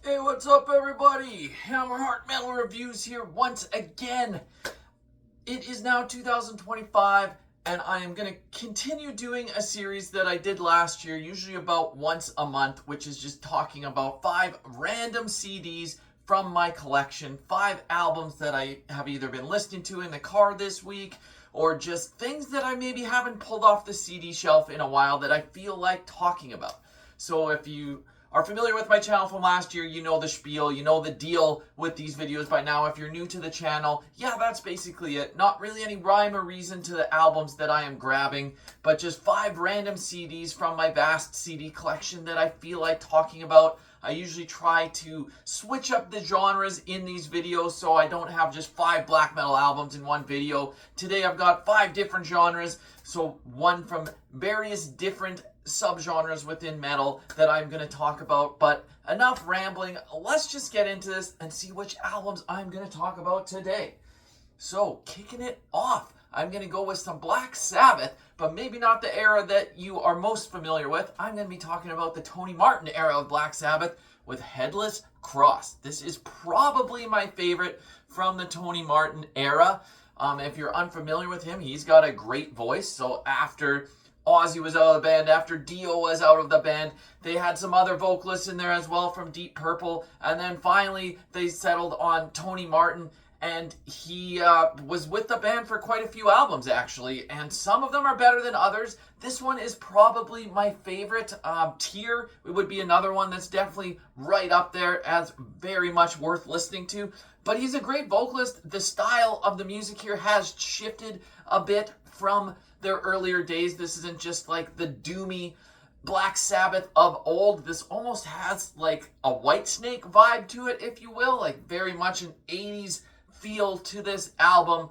Hey, what's up, everybody? Hammerheart Metal Reviews here once again. It is now 2025, and I am going to continue doing a series that I did last year, usually about once a month, which is just talking about 5 random CDs from my collection, 5 albums that I have either been listening to in the car this week, or just things that I maybe haven't pulled off the CD shelf in a while that I feel like talking about. So if you are familiar with my channel from last year, you know the spiel, you know the deal with these videos by now. If you're new to the channel, yeah, that's basically it. Not really any rhyme or reason to the albums that I am grabbing, but just 5 random CDs from my vast CD collection that I feel like talking about. I usually try to switch up the genres in these videos so I don't have just 5 black metal albums in one video. Today I've got 5 different genres, so one from various different subgenres within metal that I'm going to talk about. But enough rambling, let's just get into this and see which albums I'm going to talk about today. So, kicking it off, I'm going to go with some Black Sabbath, but maybe not the era that you are most familiar with. I'm going to be talking about the Tony Martin era of Black Sabbath with Headless Cross. This is probably my favorite from the Tony Martin era. If you're unfamiliar with him, he's got a great voice. So after Ozzy was out of the band, after Dio was out of the band, they had some other vocalists in there as well from Deep Purple, and then finally they settled on Tony Martin, and he was with the band for quite a few albums actually, and some of them are better than others. This one is probably my favorite. Tear, it would be another one that's definitely right up there as very much worth listening to, but he's a great vocalist. The style of the music here has shifted a bit from their earlier days. This isn't just like the doomy Black Sabbath of old. This almost has like a Whitesnake vibe to it, if you will, like very much an 80s feel to this album.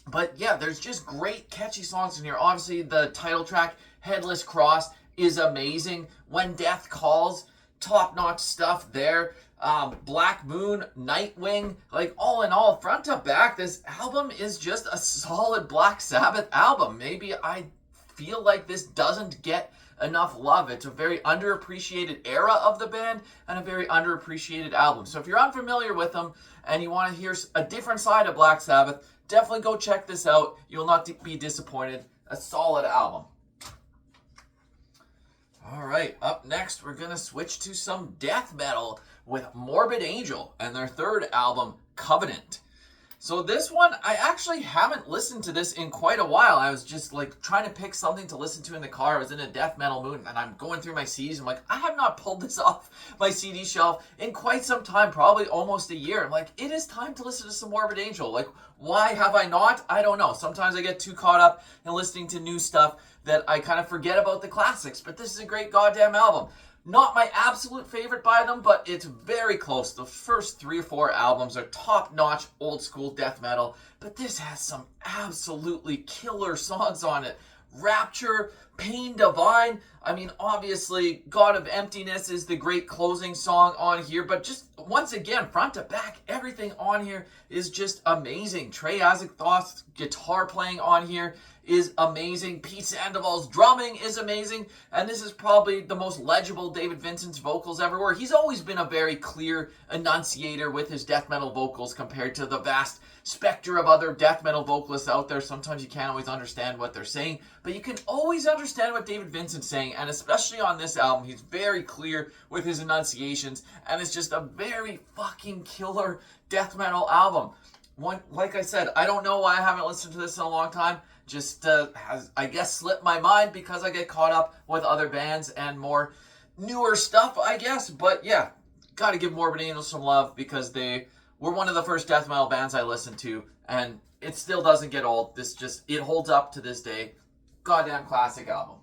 But yeah, there's just great catchy songs in here. Obviously the title track, Headless Cross, is amazing. When Death Calls, top-notch stuff there. Black Moon, Nightwing, like all in all, front to back, this album is just a solid Black Sabbath album. Maybe I feel like this doesn't get enough love. It's a very underappreciated era of the band and a very underappreciated album. So if you're unfamiliar with them and you want to hear a different side of Black Sabbath, definitely go check this out. You'll not be disappointed. A solid album. Alright, up next we're going to switch to some death metal with Morbid Angel and their third album, Covenant. So this one, I actually haven't listened to this in quite a while. I was just like trying to pick something to listen to in the car. I was in a death metal mood and I'm going through my CDs. I'm like, I have not pulled this off my CD shelf in quite some time, probably almost a year. I'm like, it is time to listen to some Morbid Angel. Like, why have I not? I don't know. Sometimes I get too caught up in listening to new stuff that I kind of forget about the classics. But this is a great goddamn album. Not my absolute favorite by them, but it's very close. The first 3 or 4 albums are top-notch old-school death metal, but this has some absolutely killer songs on it. Rapture, Pain Divine. I mean, obviously, God of Emptiness is the great closing song on here, but just once again, front to back, everything on here is just amazing. Trey Azagthoth's guitar playing on here is amazing. Pete Sandoval's drumming is amazing, and this is probably the most legible David Vincent's vocals ever were. He's always been a very clear enunciator with his death metal vocals compared to the vast specter of other death metal vocalists out there. Sometimes you can't always understand what they're saying, but you can always understand what David Vincent's saying, and especially on this album, he's very clear with his enunciations, and it's just a very fucking killer death metal album. Like I said, I don't know why I haven't listened to this in a long time. Just has, I guess, slipped my mind because I get caught up with other bands and more newer stuff, I guess. But yeah, gotta give Morbid Angel some love because they were one of the first death metal bands I listened to, and it still doesn't get old. It holds up to this day. Goddamn classic album.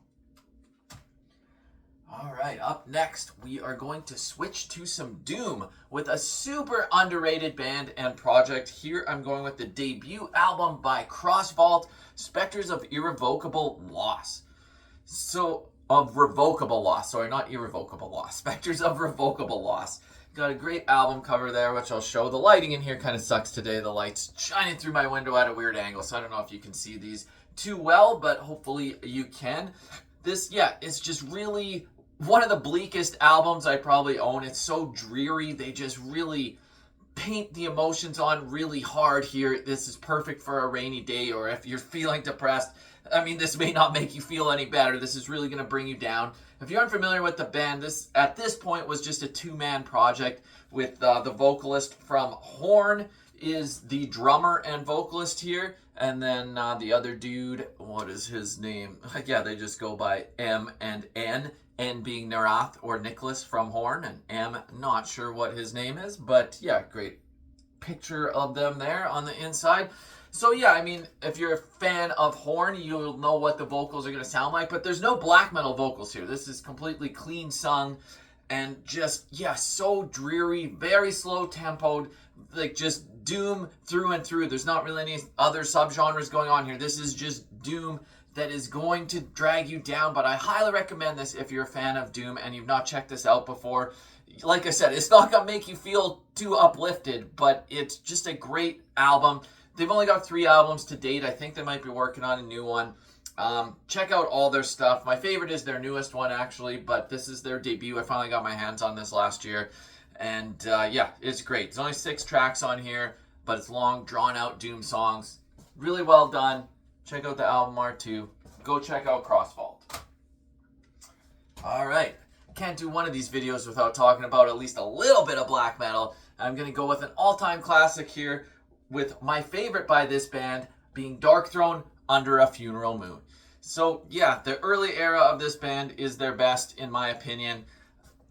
Alright, up next, we are going to switch to some Doom with a super underrated band and project. Here I'm going with the debut album by Crossvault, Spectres of Irrevocable Loss. Of Revocable Loss. Sorry, not Irrevocable Loss. Spectres of Revocable Loss. Got a great album cover there, which I'll show. The lighting in here kind of sucks today. The light's shining through my window at a weird angle, so I don't know if you can see these too well, but hopefully you can. This, yeah, it's just really one of the bleakest albums I probably own. It's so dreary. They just really paint the emotions on really hard here. This is perfect for a rainy day, or if you're feeling depressed. I mean, this may not make you feel any better. This is really going to bring you down. If you're unfamiliar with the band, this at this point was just a two-man project with the vocalist from Horn is the drummer and vocalist here, and then the other dude, what is his name? Yeah, they just go by M and N. N being Narath or Nicholas from Horn, and M, not sure what his name is, but yeah, great picture of them there on the inside. So yeah, I mean, if you're a fan of Horn, you'll know what the vocals are going to sound like, but there's no black metal vocals here. This is completely clean sung and just, yeah, so dreary, very slow tempoed, like just doom through and through. There's not really any other subgenres going on here. This is just doom that is going to drag you down, but I highly recommend this if you're a fan of doom and you've not checked this out before. Like I said, it's not going to make you feel too uplifted, but it's just a great album. They've only got 3 albums to date. I think they might be working on a new one. Check out all their stuff. My favorite is their newest one, actually, but this is their debut. I finally got my hands on this last year, and yeah, it's great. There's only 6 tracks on here, but it's long, drawn-out doom songs. Really well done. Check out the album art too. Go check out Crossfault. All right. Can't do one of these videos without talking about at least a little bit of black metal. I'm going to go with an all-time classic here with my favorite by this band being Darkthrone, Under a Funeral Moon. So yeah, the early era of this band is their best in my opinion.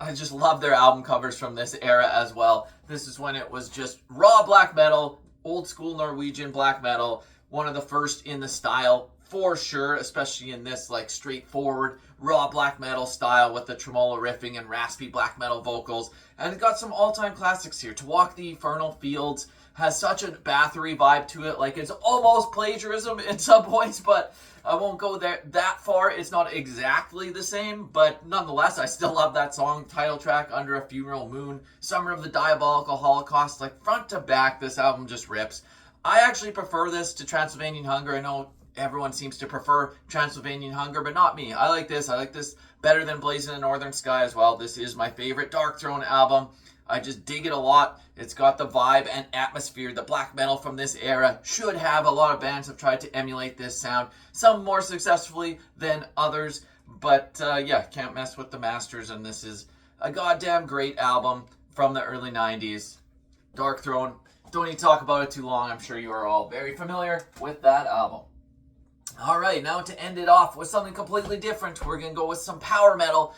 I just love their album covers from this era as well. This is when it was just raw black metal, old school Norwegian black metal. One of the first in the style for sure, especially in this like straightforward raw black metal style with the tremolo riffing and raspy black metal vocals. And it got some all-time classics here. To Walk the Infernal Fields has such a Bathory vibe to it, like it's almost plagiarism in some points, but I won't go there that far. It's not exactly the same, but nonetheless, I still love that song. Title track, Under a Funeral Moon, Summer of the Diabolical Holocaust, like front to back, this album just rips. I actually prefer this to Transylvanian Hunger. I know everyone seems to prefer Transylvanian Hunger, but not me. I like this. I like this better than Blazing in the Northern Sky as well. This is my favorite Darkthrone album. I just dig it a lot. It's got the vibe and atmosphere. The black metal from this era should have. A lot of bands have tried to emulate this sound. Some more successfully than others. But yeah, can't mess with the masters. And this is a goddamn great album from the early 90s. Darkthrone. Don't need to talk about it too long. I'm sure you are all very familiar with that album. All right, now to end it off with something completely different, we're going to go with some power metal.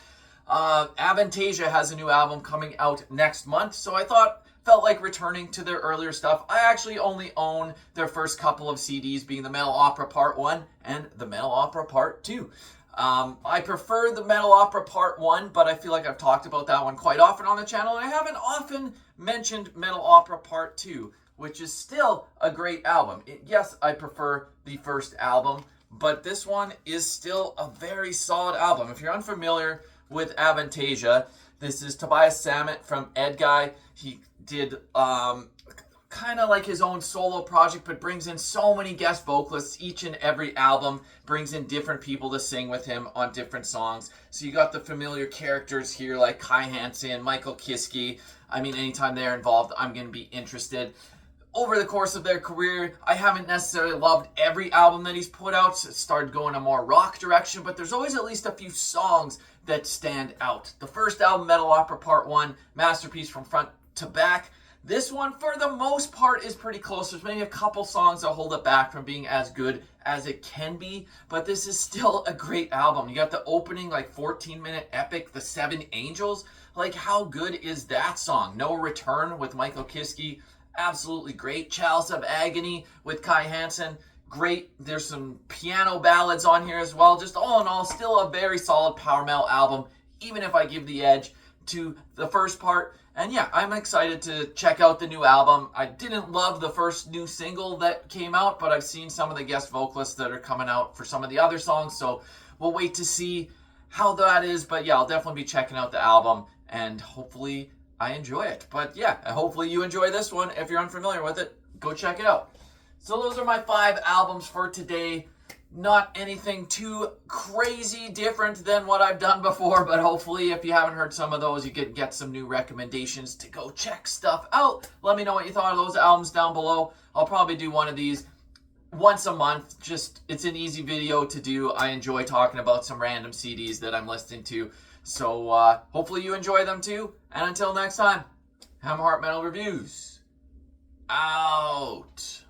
Avantasia has a new album coming out next month, so I felt like returning to their earlier stuff. I actually only own their first couple of CDs, being the Metal Opera Part 1 and the Metal Opera Part 2. I prefer the Metal Opera Part 1, but I feel like I've talked about that one quite often on the channel, and I haven't often mentioned Metal Opera Part 2, which is still a great album. Yes, I prefer the first album, but this one is still a very solid album. If you're unfamiliar with Avantasia, this is Tobias Sammet from Edguy. He did kind of like his own solo project, but brings in so many guest vocalists. Each and every album brings in different people to sing with him on different songs. So you got the familiar characters here like Kai Hansen, Michael Kiske. I mean, anytime they're involved, I'm going to be interested. Over the course of their career, I haven't necessarily loved every album that he's put out. So it started going a more rock direction, but there's always at least a few songs that stand out. The first album, Metal Opera Part 1, masterpiece from front to back. This one, for the most part, is pretty close. There's maybe a couple songs that hold it back from being as good as it can be, but this is still a great album. You got the opening, like, 14-minute epic, The Seven Angels. Like, how good is that song? No Return with Michael Kiske. Absolutely great. Chalice of Agony with Kai Hansen. Great. There's some piano ballads on here as well. Just all in all, still a very solid power metal album, even if I give the edge to the first part. And yeah, I'm excited to check out the new album. I didn't love the first new single that came out, but I've seen some of the guest vocalists that are coming out for some of the other songs, so we'll wait to see how that is. But yeah, I'll definitely be checking out the album, and hopefully I enjoy it. But yeah, hopefully you enjoy this one. If you're unfamiliar with it, go check it out. So those are my 5 albums for today. Not anything too crazy different than what I've done before, but hopefully if you haven't heard some of those, you could get some new recommendations to go check stuff out. Let me know what you thought of those albums down below. I'll probably do one of these once a month. Just, it's an easy video to do. I enjoy talking about some random CDs that I'm listening to. So hopefully you enjoy them too. And until next time, Hammer Heart Metal Reviews out.